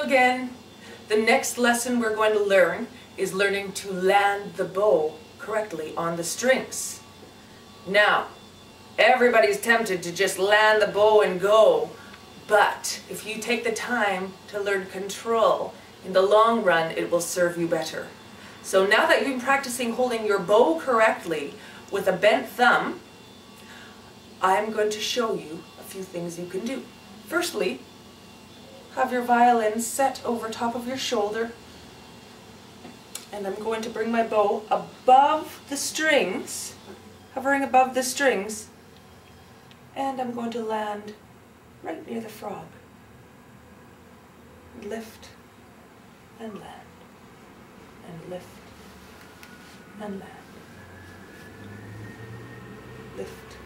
again. The next lesson we're going to learn is learning to land the bow correctly on the strings. Now, everybody's tempted to just land the bow and go, but if you take the time to learn control, in the long run it will serve you better. So now that you've been practicing holding your bow correctly with a bent thumb, I'm going to show you a few things you can do. Firstly, have your violin set over top of your shoulder, and I'm going to bring my bow above the strings, hovering above the strings, and I'm going to land right near the frog. Lift and land, and lift and land, lift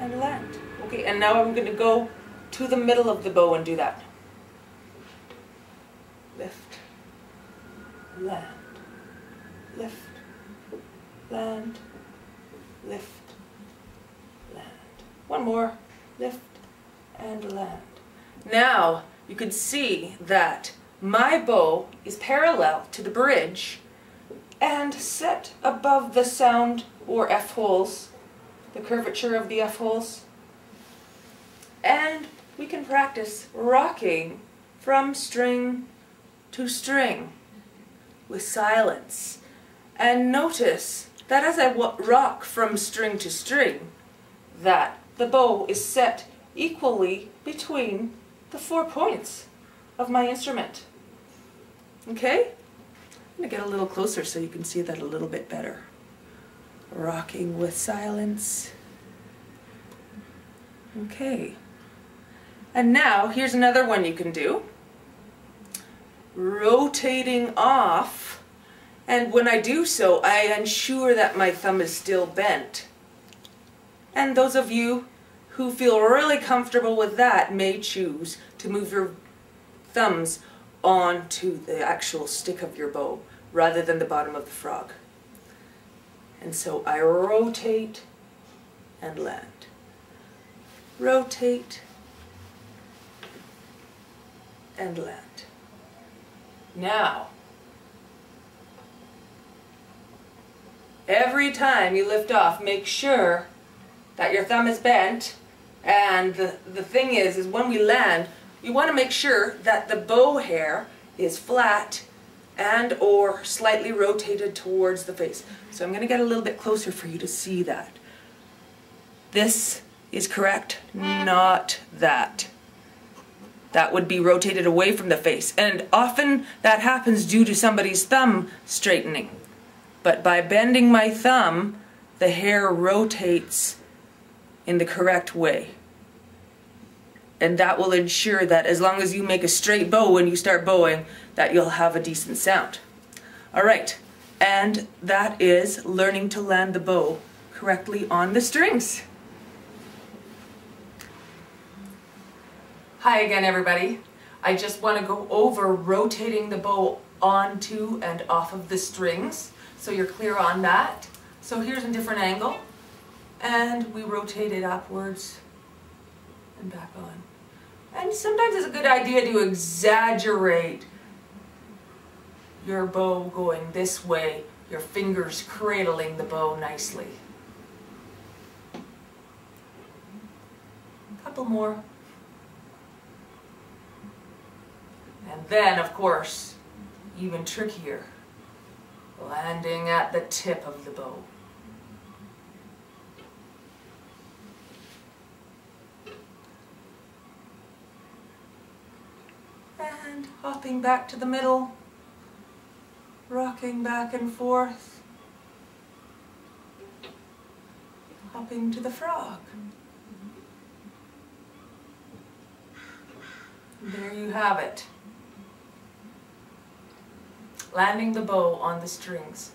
and land. Okay, and now I'm going to go to the middle of the bow and do that. Lift, land, lift, land, lift, land. One more. Lift and land. Now you can see that my bow is parallel to the bridge and set above the sound or F holes, the curvature of the F holes. And we can practice rocking from string to string with silence. And notice that as I rock from string to string, that the bow is set equally between the 4 points of my instrument. Okay? I'm going to get a little closer so you can see that a little bit better. Rocking with silence. Okay. And now, here's another one you can do. Rotating off, and when I do so, I ensure that my thumb is still bent. And those of you who feel really comfortable with that may choose to move your thumbs onto the actual stick of your bow rather than the bottom of the frog. And so I rotate and land. Rotate and land. Now, every time you lift off, make sure that your thumb is bent, and the thing is when we land, you want to make sure that the bow hair is flat and or slightly rotated towards the face. So I'm going to get a little bit closer for you to see that. This is correct, not that. That would be rotated away from the face, and often that happens due to somebody's thumb straightening. But by bending my thumb, the hair rotates in the correct way. And that will ensure that as long as you make a straight bow when you start bowing, that you'll have a decent sound. Alright, and that is learning to land the bow correctly on the strings. Hi again, everybody. I just want to go over rotating the bow onto and off of the strings so you're clear on that. So here's a different angle, and we rotate it upwards and back on. And sometimes it's a good idea to exaggerate your bow going this way, your fingers cradling the bow nicely. A couple more. And then, of course, even trickier, landing at the tip of the bow. And hopping back to the middle, rocking back and forth, hopping to the frog. And there you have it. Landing the bow on the strings.